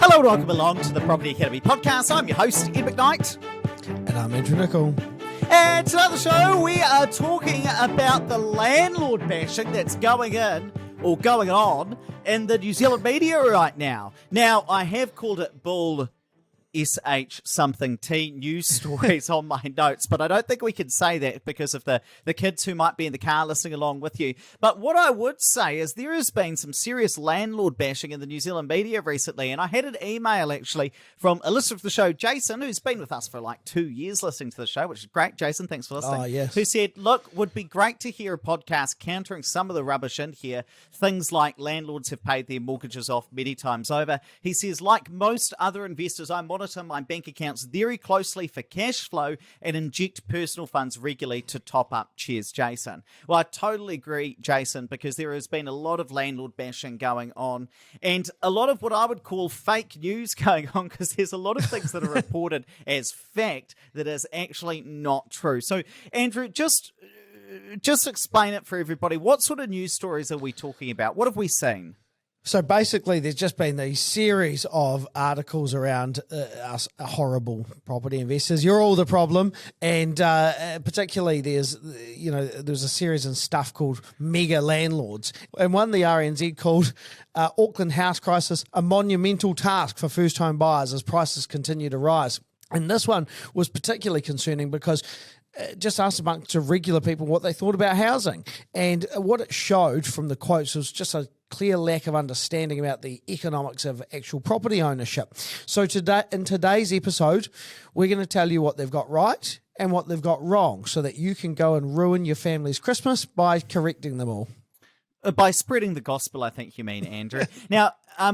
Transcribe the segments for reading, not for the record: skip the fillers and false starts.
Hello and welcome along to the Property Academy podcast. I'm your host, Ed McKnight. And I'm Andrew Nicol. And tonight on the show, we are talking about the landlord bashing that's going on in the New Zealand media right now. Now, I have called it bull SH something T news stories on my notes, but I don't think we can say that because of the kids who might be in the car listening along with you. But what I would say is there has been some serious landlord bashing in the New Zealand media recently, and I had an email actually from a listener of the show, Jason, who's been with us for like 2 years listening to the show, which is great. Jason, thanks for listening. Oh, yes. Who said, look, would be great to hear a podcast countering some of the rubbish in here. Things like landlords have paid their mortgages off many times over. He says, like most other investors, I monitor my bank accounts very closely for cash flow and inject personal funds regularly to top up. Cheers, Jason. Well, I totally agree, Jason, because there has been a lot of landlord bashing going on and a lot of what I would call fake news going on, because there's a lot of things that are reported as fact that is actually not true. So, Andrew, just explain it for everybody. What sort of news stories are we talking about? What have we seen? So basically, there's just been these series of articles around us horrible property investors. You're all the problem, and particularly there's a series and stuff called mega landlords, and one the RNZ called Auckland house crisis, a monumental task for first home buyers as prices continue to rise. And this one was particularly concerning because just asked a bunch of regular people what they thought about housing, and what it showed from the quotes was just a clear lack of understanding about the economics of actual property ownership. So today, in today's episode, we're going to tell you what they've got right and what they've got wrong so that you can go and ruin your family's Christmas by correcting them all. By spreading the gospel, I think you mean, Andrew. Now,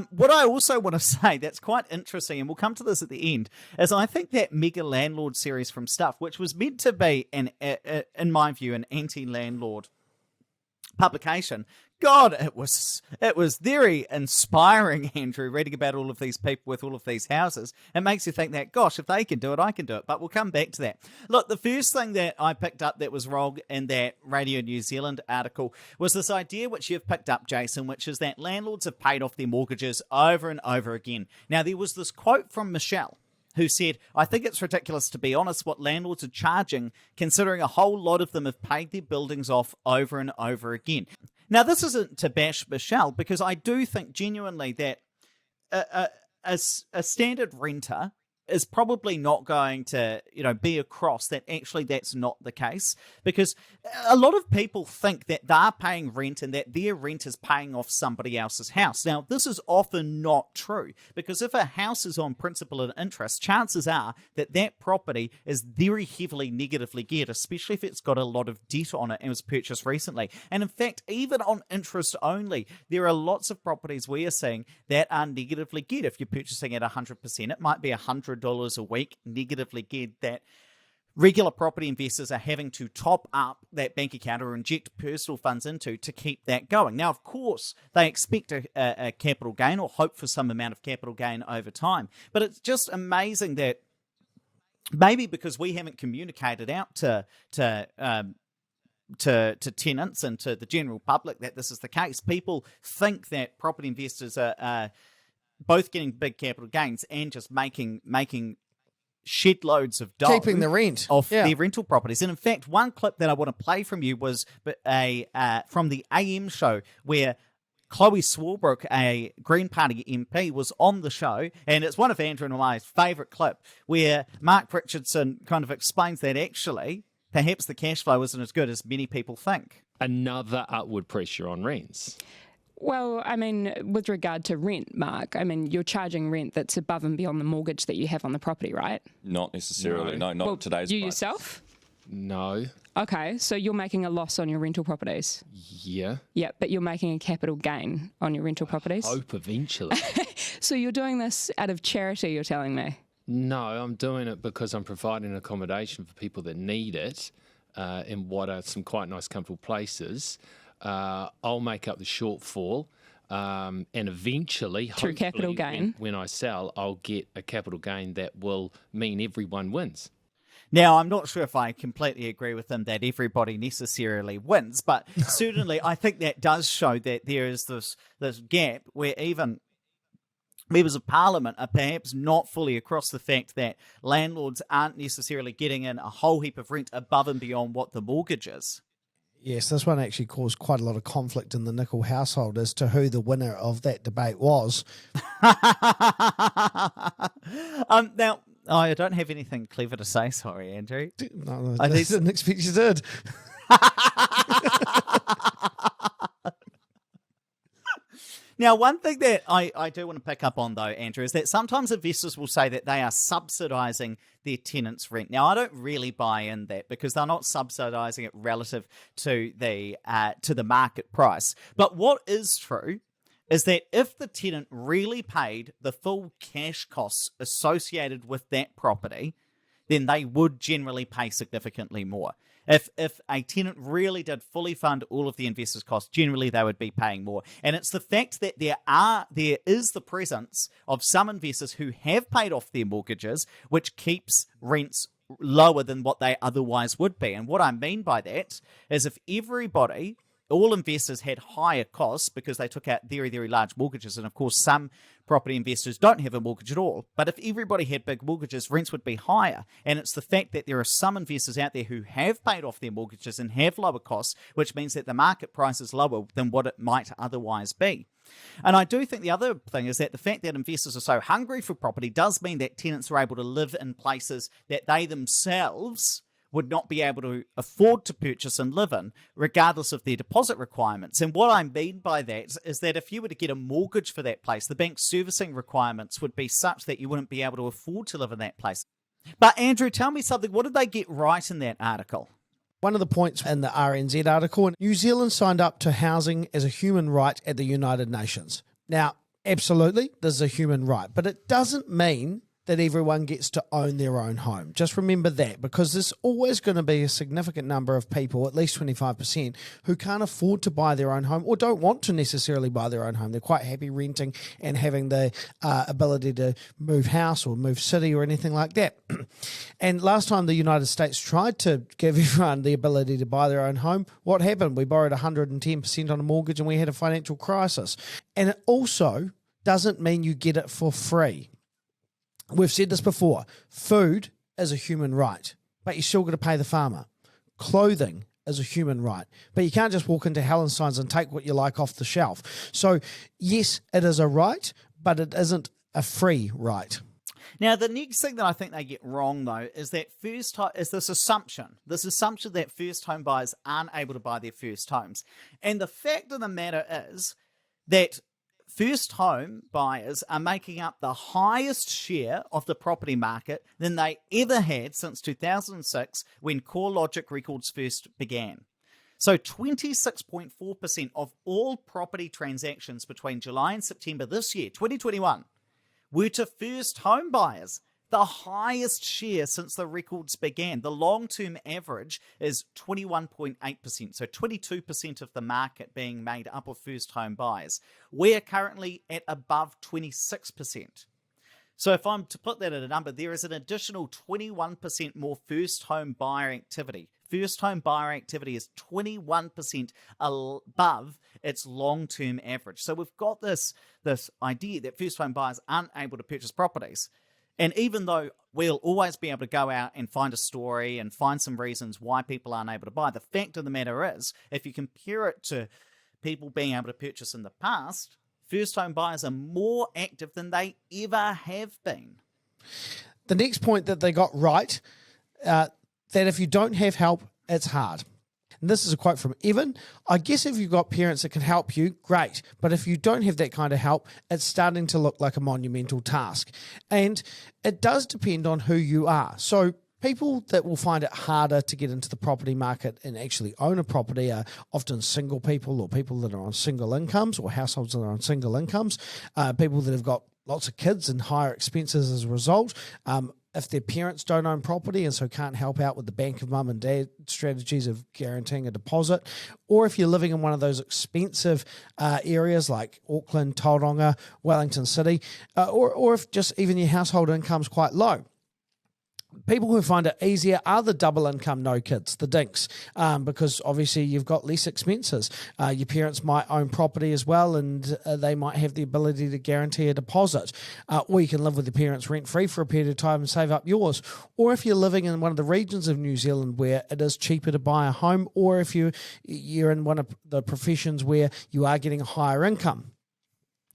what I also want to say that's quite interesting, and we'll come to this at the end, is I think that mega landlord series from Stuff, which was meant to be, in my view, an anti-landlord publication, God, it was very inspiring, Andrew, reading about all of these people with all of these houses. It makes you think that, gosh, if they can do it, I can do it. But we'll come back to that. Look, the first thing that I picked up that was wrong in that Radio New Zealand article was this idea which you've picked up, Jason, which is that landlords have paid off their mortgages over and over again. Now, there was this quote from Michelle, who said, I think it's ridiculous, to be honest, what landlords are charging, considering a whole lot of them have paid their buildings off over and over again. Now, this isn't to bash Michelle, because I do think genuinely that a standard renter is probably not going to, be across that actually that's not the case, because a lot of people think that they're paying rent and that their rent is paying off somebody else's house. Now, this is often not true, because if a house is on principal and interest, chances are that that property is very heavily negatively geared, especially if it's got a lot of debt on it and was purchased recently. And in fact, even on interest only, there are lots of properties we are seeing that are negatively geared. If you're purchasing at 100%, it might be $100 a week negatively geared that regular property investors are having to top up that bank account or inject personal funds into to keep that going. Now, of course, they expect a capital gain or hope for some amount of capital gain over time. But it's just amazing that maybe because we haven't communicated out to tenants and to the general public that this is the case, people think that property investors are both getting big capital gains and just making shed loads of dough, keeping the rent off their rental properties. And in fact, one clip that I want to play from you was from the AM show where Chloe Swarbrick, a Green Party MP, was on the show, and it's one of Andrew and my favourite clip where Mark Richardson kind of explains that actually perhaps the cash flow isn't as good as many people think. Another upward pressure on rents. Well, I mean, with regard to rent, Mark, I mean, you're charging rent that's above and beyond the mortgage that you have on the property, right? Not necessarily. No, not today's you price. yourself? No. Okay, so you're making a loss on your rental properties? Yeah. Yeah, but you're making a capital gain on your rental properties? Hope eventually. So you're doing this out of charity, you're telling me? No, I'm doing it because I'm providing accommodation for people that need it in what are some quite nice, comfortable places. I'll make up the shortfall, and eventually, through capital gain, when I sell, I'll get a capital gain that will mean everyone wins. Now, I'm not sure if I completely agree with them that everybody necessarily wins, but certainly I think that does show that there is this gap where even members of Parliament are perhaps not fully across the fact that landlords aren't necessarily getting in a whole heap of rent above and beyond what the mortgage is. Yes, this one actually caused quite a lot of conflict in the Nicol household as to who the winner of that debate was. Now, I don't have anything clever to say, sorry, Andrew. No, I didn't expect you did. Now, one thing that I do want to pick up on, though, Andrew, is that sometimes investors will say that they are subsidising their tenants' rent. Now, I don't really buy in that because they're not subsidising it relative to the market price. But what is true is that if the tenant really paid the full cash costs associated with that property, then they would generally pay significantly more. If a tenant really did fully fund all of the investor's costs, generally they would be paying more. And it's the fact that there is the presence of some investors who have paid off their mortgages, which keeps rents lower than what they otherwise would be. And what I mean by that is if all investors had higher costs because they took out very, very large mortgages. And of course, some property investors don't have a mortgage at all. But if everybody had big mortgages, rents would be higher. And it's the fact that there are some investors out there who have paid off their mortgages and have lower costs, which means that the market price is lower than what it might otherwise be. And I do think the other thing is that the fact that investors are so hungry for property does mean that tenants are able to live in places that they themselves would not be able to afford to purchase and live in, regardless of their deposit requirements. And what I mean by that is that if you were to get a mortgage for that place, the bank's servicing requirements would be such that you wouldn't be able to afford to live in that place. But Andrew, tell me something. What did they get right in that article? One of the points in the RNZ article, New Zealand signed up to housing as a human right at the United Nations. Now, absolutely, this is a human right, but it doesn't mean that everyone gets to own their own home. Just remember that, because there's always going to be a significant number of people, at least 25%, who can't afford to buy their own home or don't want to necessarily buy their own home. They're quite happy renting and having the ability to move house or move city or anything like that. And last time the United States tried to give everyone the ability to buy their own home, what happened? We borrowed 110% on a mortgage and we had a financial crisis. And it also doesn't mean you get it for free. We've said this before, food is a human right, but you're still going to pay the farmer. Clothing is a human right, but you can't just walk into Hallenstein's and take what you like off the shelf. So yes, it is a right, but it isn't a free right. Now, the next thing that I think they get wrong, though, is that this assumption that first home buyers aren't able to buy their first homes. And the fact of the matter is that first home buyers are making up the highest share of the property market than they ever had since 2006 when CoreLogic records first began. So 26.4% of all property transactions between July and September this year, 2021, were to first home buyers, the highest share since the records began. The long-term average is 21.8%, so 22% of the market being made up of first home buyers. We're currently at above 26%. So if I'm to put that at a number, there is an additional 21% more first home buyer activity. First home buyer activity is 21% above its long-term average. So we've got this idea that first home buyers aren't able to purchase properties. And even though we'll always be able to go out and find a story and find some reasons why people aren't able to buy, the fact of the matter is, if you compare it to people being able to purchase in the past, first home buyers are more active than they ever have been. The next point that they got right, that if you don't have help, it's hard. And this is a quote from Evan. I guess if you've got parents that can help you, great. But if you don't have that kind of help, it's starting to look like a monumental task. And it does depend on who you are. So people that will find it harder to get into the property market and actually own a property are often single people or people that are on single incomes or households that are on single incomes, people that have got lots of kids and higher expenses as a result. If their parents don't own property and so can't help out with the bank of mum and dad strategies of guaranteeing a deposit, or if you're living in one of those expensive areas like Auckland, Tauranga, Wellington City, or if just even your household income's quite low. People who find it easier are the double income no kids, the dinks, because obviously you've got less expenses. Your parents might own property as well, and they might have the ability to guarantee a deposit. Or you can live with your parents rent-free for a period of time and save up yours. Or if you're living in one of the regions of New Zealand where it is cheaper to buy a home, or if you're in one of the professions where you are getting a higher income.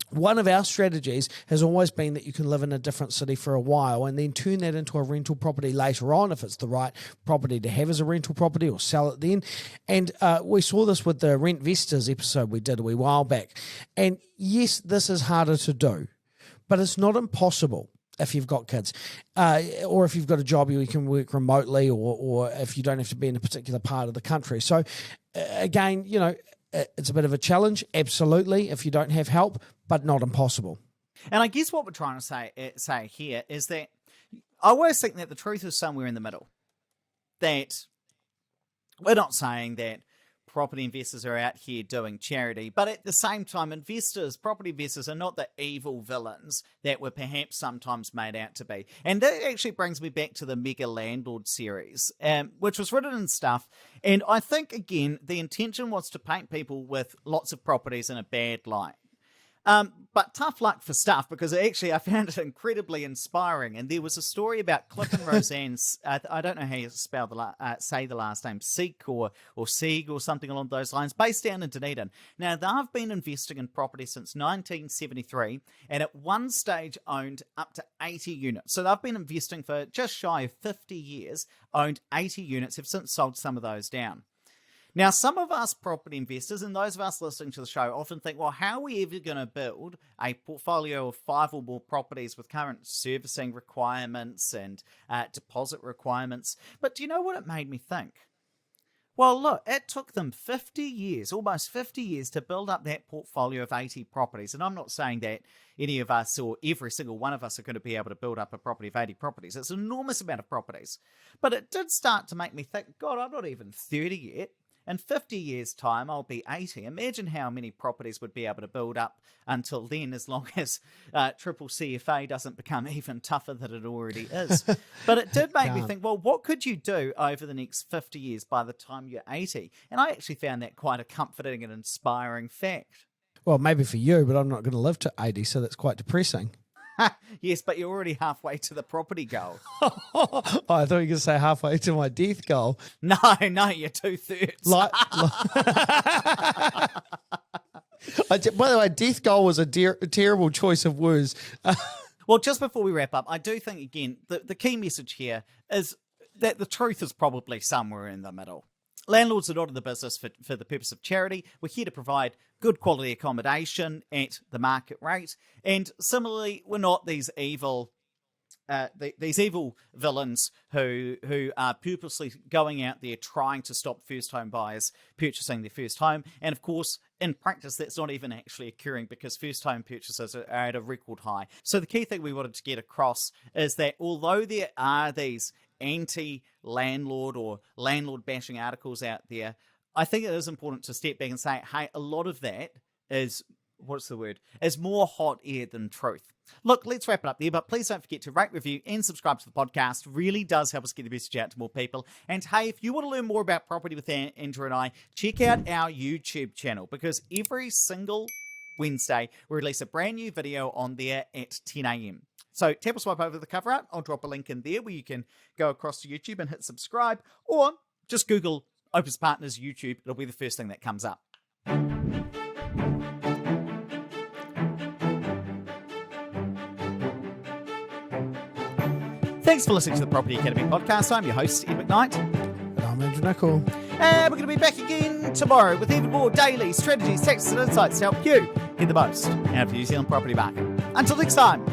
One of our strategies has always been that you can live in a different city for a while and then turn that into a rental property later on if it's the right property to have as a rental property, or sell it then. And we saw this with the Rent Vestors episode we did a wee while back. And yes, this is harder to do, but it's not impossible if you've got kids, or if you've got a job where you can work remotely, or if you don't have to be in a particular part of the country. So again, it's a bit of a challenge, absolutely, if you don't have help, but not impossible. And I guess what we're trying to say here is that I always think that the truth is somewhere in the middle. That we're not saying that property investors are out here doing charity, but at the same time, property investors are not the evil villains that were perhaps sometimes made out to be. And that actually brings me back to the Mega Landlord series, which was written in Stuff. And I think, again, the intention was to paint people with lots of properties in a bad light. But tough luck for Stuff, because actually I found it incredibly inspiring. And there was a story about Cliff and Roseanne's, I don't know how you spell say the last name, Seek or Sieg or something along those lines, based down in Dunedin. Now, they've been investing in property since 1973, and at one stage owned up to 80 units. So they've been investing for just shy of 50 years, owned 80 units, have since sold some of those down. Now, some of us property investors and those of us listening to the show often think, well, how are we ever going to build a portfolio of 5 or more properties with current servicing requirements and deposit requirements? But do you know what it made me think? Well, look, it took them 50 years, almost 50 years, to build up that portfolio of 80 properties. And I'm not saying that any of us or every single one of us are going to be able to build up a property of 80 properties. It's an enormous amount of properties. But it did start to make me think, God, I'm not even 30 yet. In 50 years' time, I'll be 80. Imagine how many properties would be able to build up until then, as long as triple CFA doesn't become even tougher than it already is. But it did make me think, well, what could you do over the next 50 years by the time you're 80? And I actually found that quite a comforting and inspiring fact. Well, maybe for you, but I'm not going to live to 80, so that's quite depressing. Yes, but you're already halfway to the property goal. Oh, I thought you were going to say halfway to my death goal. No, you're 2/3. By the way, death goal was a terrible choice of words. Well, just before we wrap up, I do think, again, the key message here is that the truth is probably somewhere in the middle. Landlords are not in the business for the purpose of charity. We're here to provide good quality accommodation at the market rate. And similarly, we're not these evil villains who are purposely going out there trying to stop first home buyers purchasing their first home. And of course, in practice, that's not even actually occurring, because first home purchases are at a record high. So the key thing we wanted to get across is that although there are these anti-landlord or landlord bashing articles out there, I think it is important to step back and say, hey, a lot of that is, is more hot air than truth. Look, let's wrap it up there, but please don't forget to rate, review, and subscribe to the podcast. Really does help us get the message out to more people. And hey, if you want to learn more about property with Andrew and I, check out our YouTube channel, because every single Wednesday we release a brand new video on there at 10 a.m. So tap or swipe over the cover art. I'll drop a link in there where you can go across to YouTube and hit subscribe, or just Google Opes Partners YouTube. It'll be the first thing that comes up. Thanks for listening to the Property Academy podcast. I'm your host, Ed McKnight. And I'm Andrew Nicol. And we're going to be back again tomorrow with even more daily strategies, tactics, and insights to help you get the most out of the New Zealand property market. Until next time.